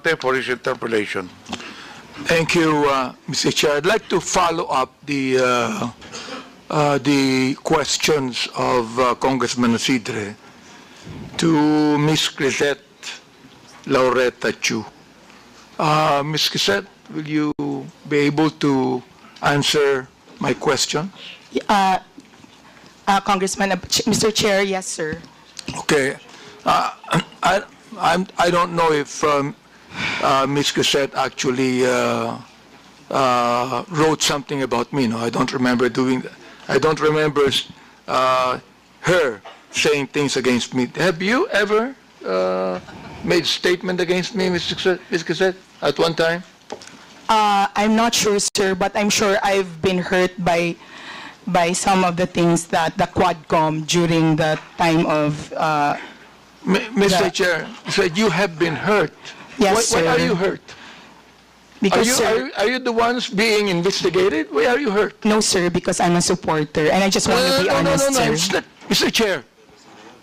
Duterte for his interpellation. Thank you, Mr. Chair. I'd like to follow up the questions of Congressman Isidre to Ms. Crisette Laureta Chu. Ms. Crisette, will you be able to answer my question? Congressman, Mr. Chair, yes, sir. Okay. I don't know if Ms. Crisette actually wrote something about me. No, I don't remember doing that. I don't remember her saying things against me. Have you ever made a statement against me, Ms. Crisette, at one time? I'm not sure, sir, but I'm sure I've been hurt by some of the things that the Quadcom during the time of... Mr. Chair, you said you have been hurt. Yes, why sir. are you hurt? Because, are you the ones being investigated? Why are you hurt? No, sir, because I'm a supporter, and I just want to be honest, no, sir. Mr. Chair,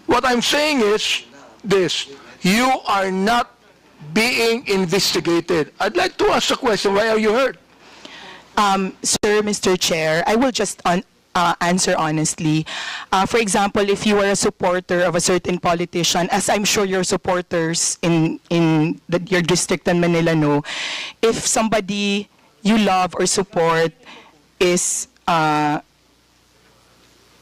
what I'm saying is this. You are not being investigated. I'd like to ask a question. Why are you hurt? Sir, Mr. Chair, I will just answer honestly. For example, if you are a supporter of a certain politician, as I'm sure your supporters in your district in Manila know, if somebody you love or support is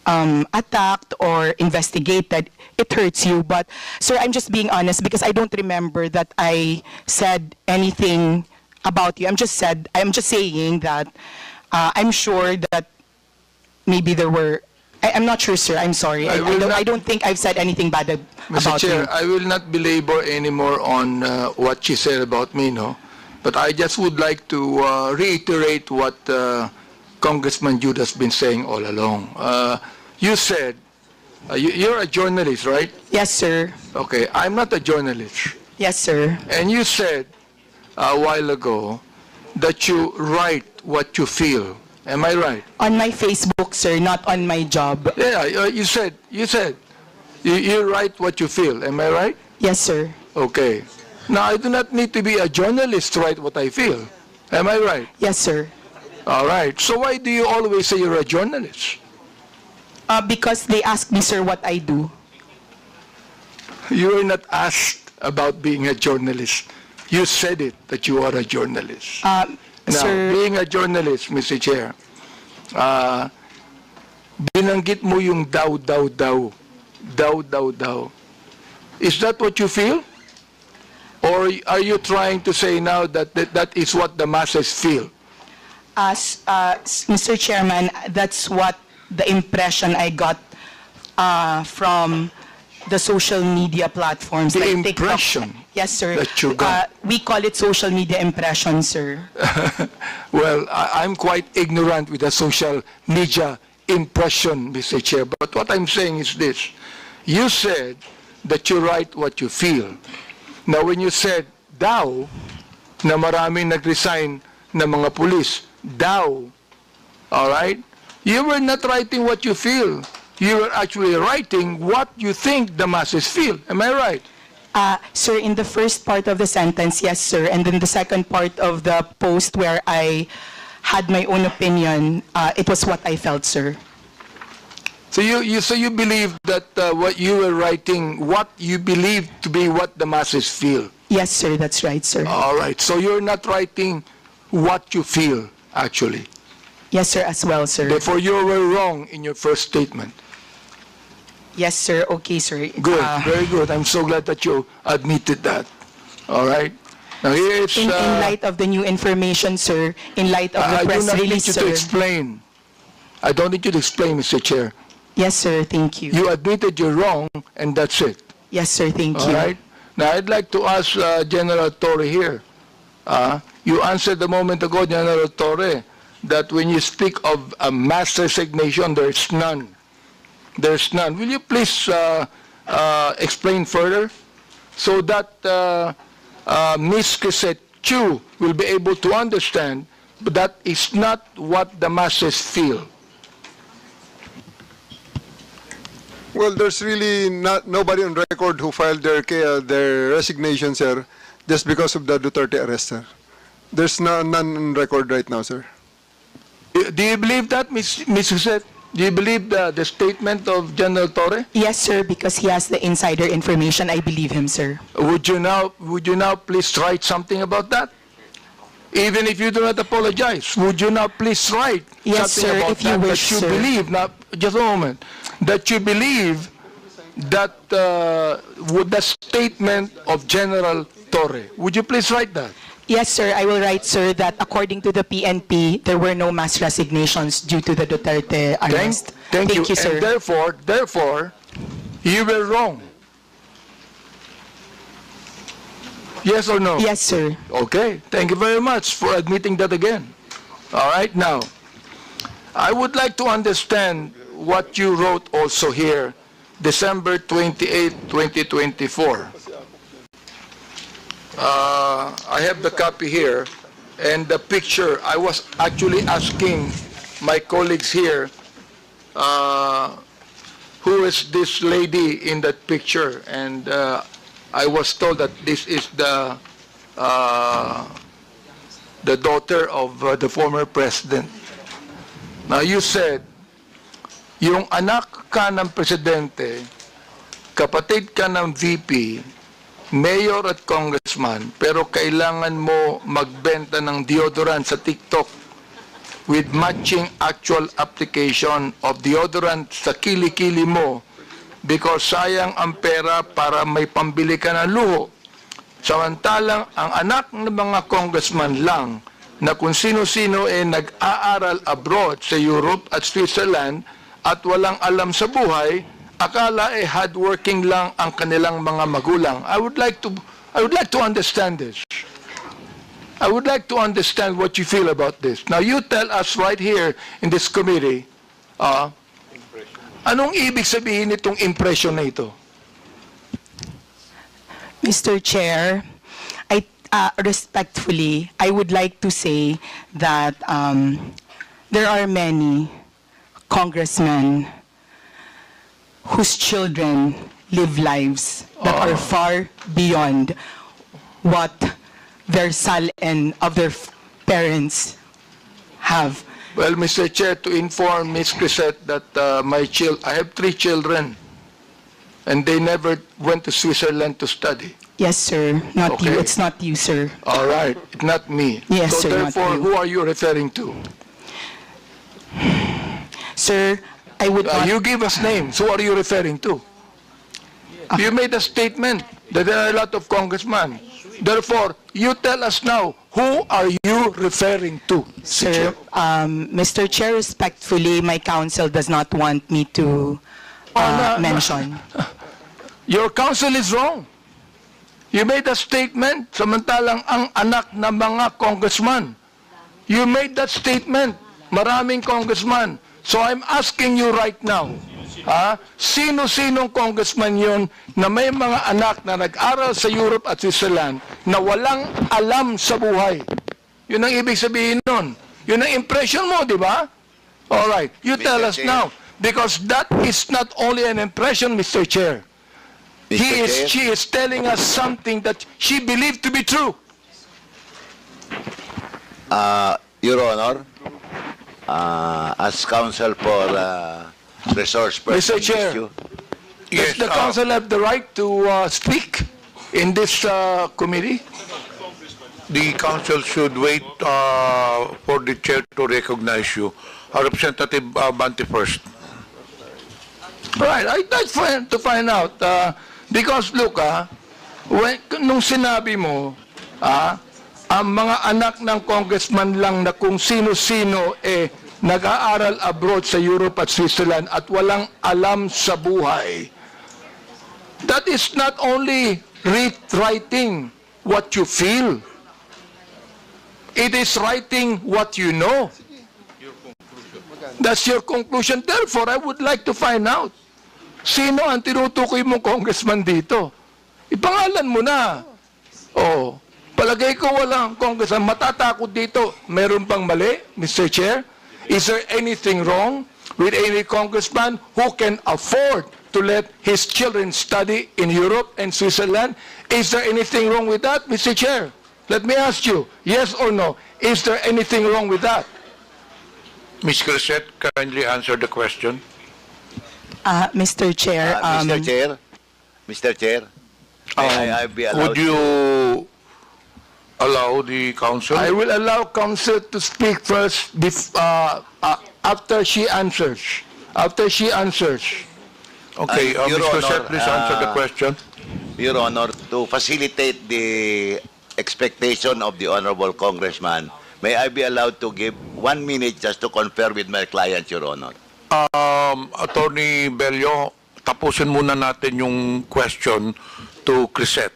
attacked or investigated, it hurts you. But, sir, I'm just being honest because I don't remember that I said anything about you. I'm just saying that I'm sure that maybe there were. I'm not sure, sir. I'm sorry. I don't think I've said anything bad about Mr. Chair, you. I will not belabor anymore on what she said about me, no. But I just would like to reiterate what Congressman Jude has been saying all along. You said you're a journalist, right? Yes, sir. Okay, I'm not a journalist. Yes, sir. And you said a while ago that you write what you feel. Am I right? On my Facebook, sir, not on my job. Yeah, you said you write what you feel. Am I right? Yes, sir. Okay. Now, I do not need to be a journalist to write what I feel. Am I right? Yes, sir. All right. So why do you always say you're a journalist? Because they asked me, sir, what I do. You were not asked about being a journalist. You said it, that you are a journalist. Now, Sir, being a journalist, Mr. Chair, binanggit mo yung daw. Is that what you feel? Or are you trying to say now that that is what the masses feel? Mr. Chairman, that's what the impression I got from the social media platforms. The like impression? TikTok. Yes, sir. That you got. We call it social media impression, sir. Well, I'm quite ignorant with the social media impression, Mr. Chair. But what I'm saying is this. You said that you write what you feel. Now, when you said daw, na maraming nag-resign na mga pulis, daw, all right? You were not writing what you feel. You were actually writing what you think the masses feel. Am I right? Sir, in the first part of the sentence, yes, sir. And then the second part of the post where I had my own opinion, it was what I felt, sir. So you believe that what you were writing, what you believe to be what the masses feel? Yes, sir, that's right, sir. All right. So you're not writing what you feel, actually. Yes, sir, as well, sir. Therefore, you were wrong in your first statement. Yes, sir. Okay, sir. Good. Very good. I'm so glad that you admitted that. All right. Now here it's... in light of the new information, sir, in light of the press I do not release, need you sir. to explain. I don't need you to explain, Mr. Chair. Yes, sir. Thank you. You admitted you're wrong, and that's it. Yes, sir. Thank All you. right. Now I'd like to ask General Torre here. You answered a moment ago, General Torre, that when you speak of a mass resignation, there's none. There's none. Will you please explain further so that Ms. Crisette Chu will be able to understand that is not what the masses feel? Well, there's really nobody on record who filed their resignation, sir. just because of the Duterte arrest, sir. There's none on record right now, sir. Do you believe that, Ms. Joseph? Do you believe the statement of General Torre? Yes, sir, because he has the insider information. I believe him, sir. Would you now please write something about that? Even if you do not apologize, would you now please write Yes, something sir, about if you that, wish, that you sir. believe, now, just a moment, that you believe that with the statement of General Torre? Would you please write that? Yes, sir, I will write, sir, that according to the PNP, there were no mass resignations due to the Duterte arrest. Thank you, sir. And therefore, you were wrong. Yes or no? Yes, sir. Okay, thank you very much for admitting that again. All right, now, I would like to understand what you wrote also here, December 28, 2024. I have the copy here, and the picture, I was actually asking my colleagues here, who is this lady in that picture, and I was told that this is the daughter of the former president. Now you said, yung anak ka ng presidente, kapatid ka ng VP, mayor at congressman, pero kailangan mo magbenta ng deodorant sa TikTok with matching actual application of deodorant sa kilikili mo because sayang ang pera para may pambili ka ng luho. Samantalang ang anak ng mga congressman lang na kung sino-sino nag-aaral abroad sa Europe at Switzerland at walang alam sa buhay, akala hardworking lang ang kanilang mga magulang. I would like to understand this. I would like to understand what you feel about this. Now you tell us right here in this committee, anong ibig sabihin nitong impression na ito? Mr. Chair, respectfully, I would like to say that there are many congressmen whose children live lives that are far beyond what their son and of their parents have. Well, Mr. Chair, to inform Ms. Crisette that I have 3 children, and they never went to Switzerland to study. Yes, sir. Not you. Okay. It's not you, sir. All right, not me. Yes, so sir, not therefore, you. who are you referring to? Sir, I would not... You give us names. Who are you referring to? You made a statement that there are a lot of congressmen. Therefore, you tell us now, who are you referring to? Sir, Mr. Chair, respectfully, my counsel does not want me to mention. Your counsel is wrong. You made a statement, samantalang ang anak ng mga congressman. You made that statement, maraming congressman. So I'm asking you right now, sino-sinong congressman yun na may mga anak na nag-aral sa Europe at Switzerland na walang alam sa buhay? Yun ang ibig sabihin nun. Yun ang impression mo, di ba? All right, you tell us now. Because that is not only an impression, Mr. Chair. She is telling us something that she believed to be true. Your Honor, as counsel for resource person Mr. Chair, issue. does the council have the right to speak in this committee? The council should wait for the chair to recognize you. Representative Bante first. Right, I'd like to find out. Because look, nung sinabi mo, ang mga anak ng congressman lang na kung sino-sino nag-aaral abroad sa Europe at Switzerland at walang alam sa buhay. That is not only writing what you feel. It is writing what you know. That's your conclusion. Therefore, I would like to find out, sino ang tinutukoy mong congressman dito? Ipangalan mo na. Oh, palagay ko walang congressman. Matatakot dito. Meron bang mali, Mr. Chair? Is there anything wrong with any congressman who can afford to let his children study in Europe and Switzerland. Is there anything wrong with that, Mr. Chair? Let me ask you, yes or no, is there anything wrong with that? Ms. Crisette, kindly answer the question. Mr. Chair, Mr. Chair, may I be allowed? Would you allow the council? I will allow counsel to speak first after she answers. After she answers. Okay, Your Ms. Crisette, Honor, please answer the question. Your Honor, to facilitate the expectation of the Honorable Congressman, may I be allowed to give 1 minute just to confer with my client, Your Honor? Attorney Bello, tapusin muna natin yung question to Crisette.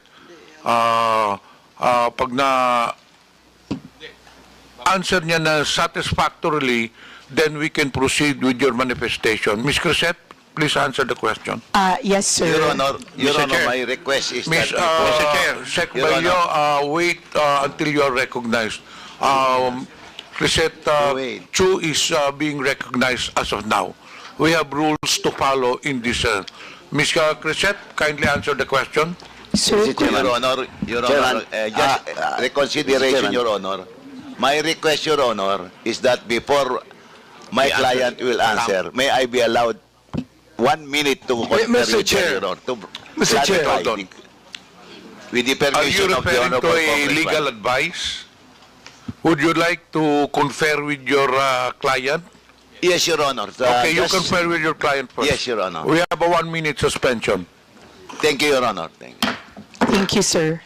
Pag na answer niya na satisfactorily, then we can proceed with your manifestation. Ms. Crisette, please answer the question. yes, sir. Your Honor, Mr. Chair. my request is Ms. that before- Mr. Chair, Sec. Your Bello, wait until you are recognized. Crisette Wait. Chu is being recognized as of now. We have rules to follow in this. Ms. Crisette, kindly answer the question. Sir, Your Honor, just reconsideration, Your Honor. My request, Your Honor, is that before my client will answer, may I be allowed 1 minute to confer Mr. with Chair. Your Honor, to Mr. Chair, clarify hold on. with the Are you permission of the referring to Honorable a Congressman. legal advice? Would you like to confer with your client? Yes, Your Honor. Okay, you Just- confer with your client first. Yes, Your Honor. We have a 1 minute suspension. Thank you, Your Honor. Thank you. thank you, sir.